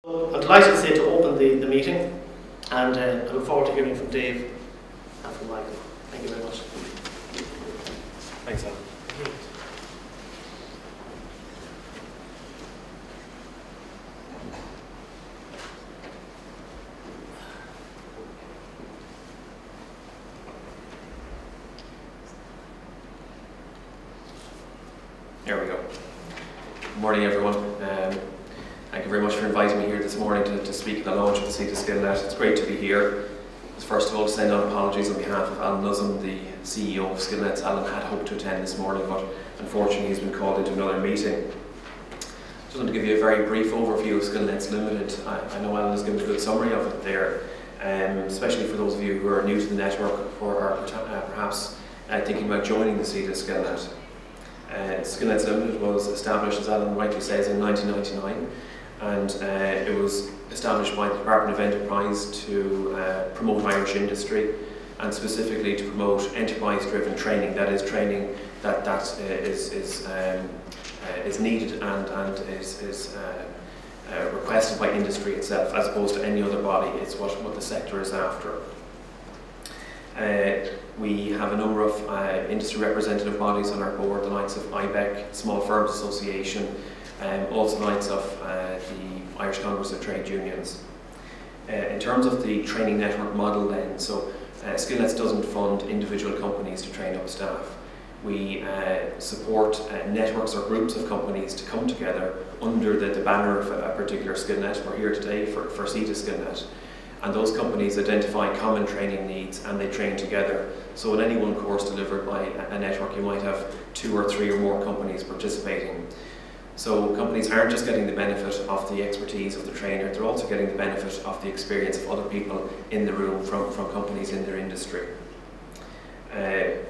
I'm delighted to say to open the meeting, and I look forward to hearing from Dave and from Michael. Thank you very much. Thanks, Alan. There we go. Good morning, everyone. Thank you very much for inviting me here this morning to speak at the launch of the CITA Skillnet. It's great to be here. First of all, to send out apologies on behalf of Alan Nussum, the CEO of Skillnets. Alan had hoped to attend this morning, but unfortunately he's been called into another meeting. Just want to give you a very brief overview of Skillnets Limited. I know Alan has given a good summary of it there, especially for those of you who are new to the network or are perhaps thinking about joining the CITA Skillnet. Skillnets Limited was established, as Alan rightly says, in 1999, and it was established by the Department of Enterprise to promote Irish industry, and specifically to promote enterprise-driven training, that is training that is needed and is requested by industry itself, as opposed to any other body. It's what the sector is after. We have a number of industry representative bodies on our board, the likes of IBEC, Small Firms Association, also the likes of the Irish Congress of Trade Unions. In terms of the training network model then, so Skillnets doesn't fund individual companies to train up staff. We support networks or groups of companies to come together under the banner of a particular Skillnet. We're here today for CITA Skillnet. And those companies identify common training needs and they train together. So in any one course delivered by a network, you might have 2 or 3 or more companies participating. So companies aren't just getting the benefit of the expertise of the trainer, they're also getting the benefit of the experience of other people in the room from companies in their industry.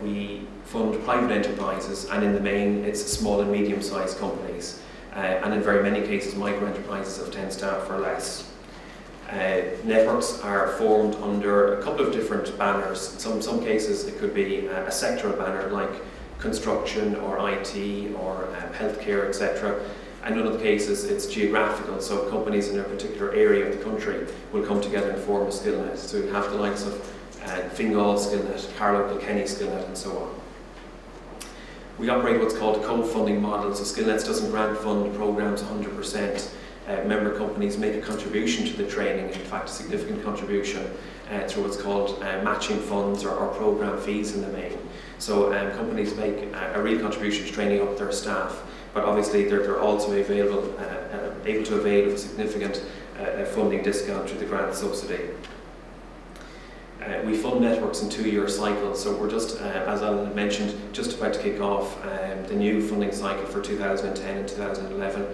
We fund private enterprises, and in the main it's small and medium-sized companies, and in very many cases micro-enterprises of 10 staff or less. Networks are formed under a couple of different banners. In some cases it could be a sectoral banner like construction or IT or healthcare, etc. And in other cases it's geographical, so companies in a particular area of the country will come together and form a Skillnet. So you have the likes of Fingal Skillnet, Carlow Kilkenny Skillnet and so on. We operate what's called a co-funding model, so Skillnets doesn't grant fund programs 100%. Member companies make a contribution to the training, in fact a significant contribution through what's called matching funds or program fees in the main. So companies make a real contribution to training up their staff, but obviously they're also able to avail of a significant funding discount through the grant subsidy. We fund networks in 2-year cycles, so we're just, as Alan mentioned, just about to kick off the new funding cycle for 2010 and 2011.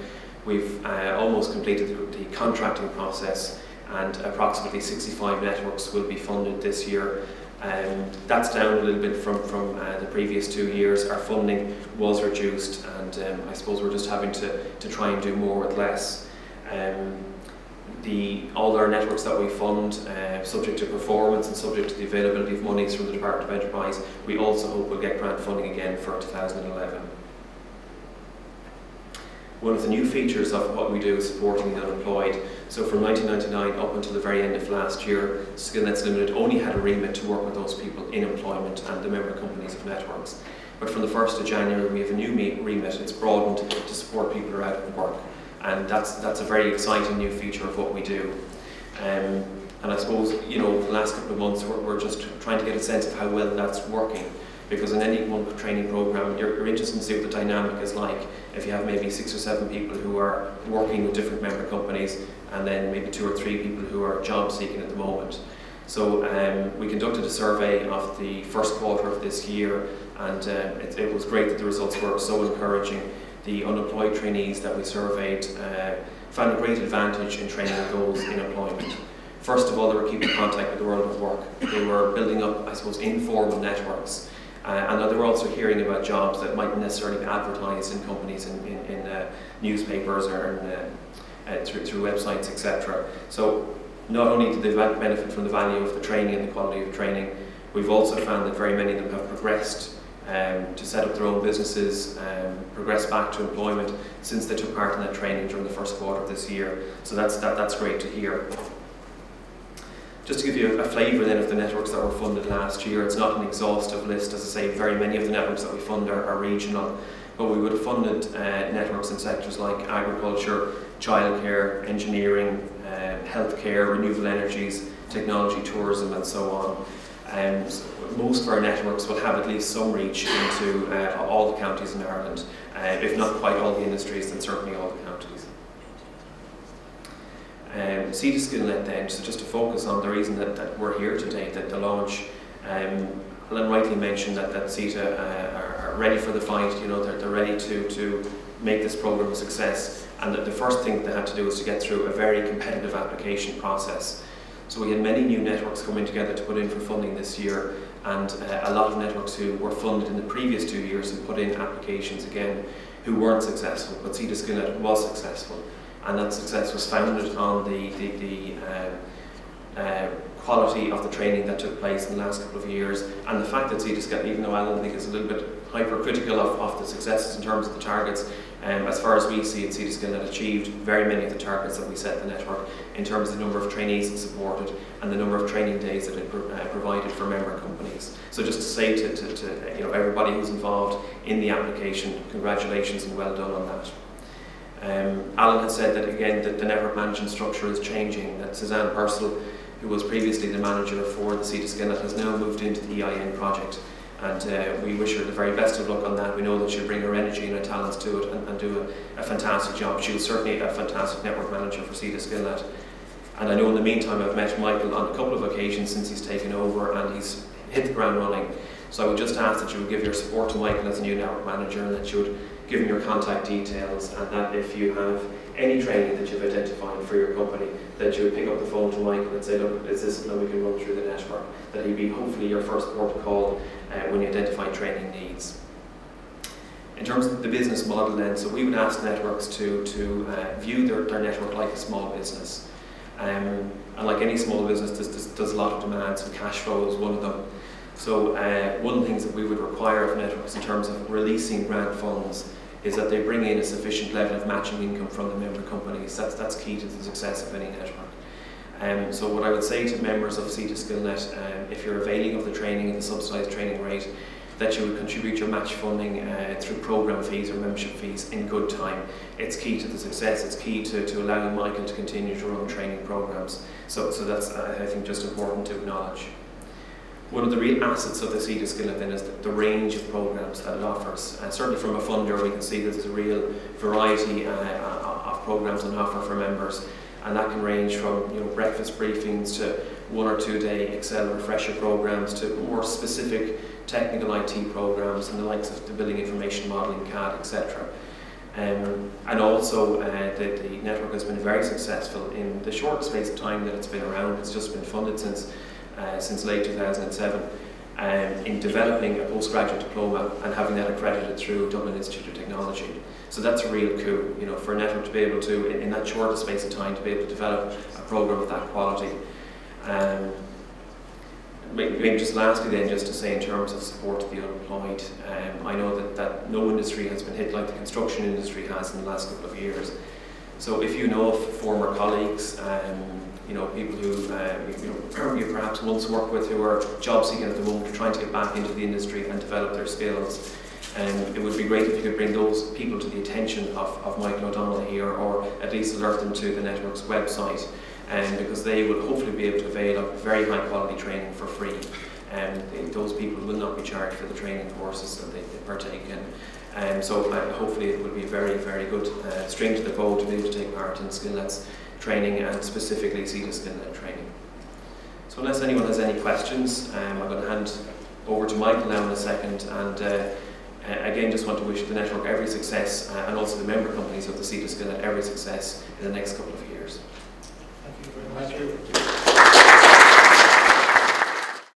We've almost completed the contracting process, and approximately 65 networks will be funded this year. That's down a little bit from the previous 2 years. Our funding was reduced, and I suppose we're just having to try and do more with less. All our networks that we fund, subject to performance and subject to the availability of monies from the Department of Enterprise, we also hope we'll get grant funding again for 2011. One of the new features of what we do is supporting the unemployed. So from 1999 up until the very end of last year, Skillnets Limited only had a remit to work with those people in employment and the member companies of networks. But from the 1st of January we have a new remit. It's broadened to support people who are out of work. And that's a very exciting new feature of what we do. And I suppose, you know, the last couple of months we're just trying to get a sense of how well that's working. Because in any one training program, you're interested to see what the dynamic is like. If you have maybe 6 or 7 people who are working with different member companies, and then maybe 2 or 3 people who are job seeking at the moment. So we conducted a survey of the first quarter of this year, and it was great that the results were so encouraging. The unemployed trainees that we surveyed found a great advantage in training those in employment. First of all, they were keeping contact with the world of work. They were building up, I suppose, informal networks. And they were also hearing about jobs that mightn't necessarily be advertised in companies, in newspapers or through websites, etc. So not only did they benefit from the value of the training and the quality of training, we've also found that very many of them have progressed to set up their own businesses, progress back to employment since they took part in that training during the first quarter of this year. So that's great to hear. Just to give you a flavour then of the networks that were funded last year, it's not an exhaustive list. As I say, very many of the networks that we fund are regional, but we would have funded networks in sectors like agriculture, childcare, engineering, healthcare, renewable energies, technology, tourism and so on. So most of our networks will have at least some reach into all the counties in Ireland, if not quite all the industries, then certainly all the counties. CITA Skillnet then, so just to focus on the reason that we're here today, that the launch, Alan rightly mentioned that CITA are ready for the fight, you know, they're ready to make this programme a success, and that the first thing they had to do was to get through a very competitive application process. So we had many new networks coming together to put in for funding this year, and a lot of networks who were funded in the previous 2 years and put in applications again who weren't successful, but CITA Skillnet was successful. And that success was founded on the quality of the training that took place in the last couple of years, and the fact that CITA Skillnet, even though Alan I think is a little bit hypercritical of the successes in terms of the targets, as far as we see it, CITA Skillnet achieved very many of the targets that we set the network in terms of the number of trainees it supported and the number of training days that it provided for member companies. So just to say to you know, everybody who's involved in the application, congratulations and well done on that. Alan had said that again that the network management structure is changing, that Suzanne Purcell, who was previously the manager for the CITA Skillnet, has now moved into the EIN project, and we wish her the very best of luck on that. We know that she'll bring her energy and her talents to it and do a fantastic job. She was certainly a fantastic network manager for CITA Skillnet, and I know in the meantime I've met Michael on a couple of occasions since he's taken over, and he's hit the ground running. So I would just ask that you would give your support to Michael as a new network manager, and that you would give him your contact details, and that if you have any training that you've identified for your company, that you would pick up the phone to Michael and say, look, is this something we can run through the network? That he'd be hopefully your first port of call when you identify training needs. In terms of the business model then, so we would ask networks to view their network like a small business. And like any small business, there's a lot of demands, and cash flow is one of them. So one of the things that we would require of networks in terms of releasing grant funds is that they bring in a sufficient level of matching income from the member companies. That's key to the success of any network. So what I would say to members of CITA Skillnet, if you're availing of the training and the subsidised training rate, that you would contribute your match funding through programme fees or membership fees in good time. It's key to the success, it's key to allowing Michael to continue to run training programmes. So that's, I think, just important to acknowledge. One of the real assets of the CITA Skillnet then is the range of programmes that it offers. Certainly from a funder we can see that there's a real variety of programmes on offer for members, and that can range from breakfast briefings to 1 or 2 day Excel refresher programmes to more specific technical IT programmes and the likes of the building information modelling, CAD, etc. And also the network has been very successful in the short space of time that it's been around. It's just been funded since late 2007 in developing a postgraduate diploma and having that accredited through Dublin Institute of Technology. So that's a real coup, for a network to be able to, in that short space of time, to be able to develop a programme of that quality. Maybe just lastly then, just to say in terms of support to the unemployed, I know that no industry has been hit like the construction industry has in the last couple of years. So if you know of former colleagues, people who you perhaps once worked with who are job seeking at the moment, trying to get back into the industry and develop their skills, it would be great if you could bring those people to the attention of Michael O'Donnell here, or at least alert them to the network's website, because they will hopefully be able to avail of very high quality training for free. Those people will not be charged for the training courses that they partake in. So hopefully it will be a very, very good string to the bow to be able to take part in Skillnet's training, and specifically CITA Skillnet training. So unless anyone has any questions, I'm going to hand over to Michael now in a second, and again just want to wish the network every success, and also the member companies of the CITA Skillnet every success in the next couple of years. Thank you very much.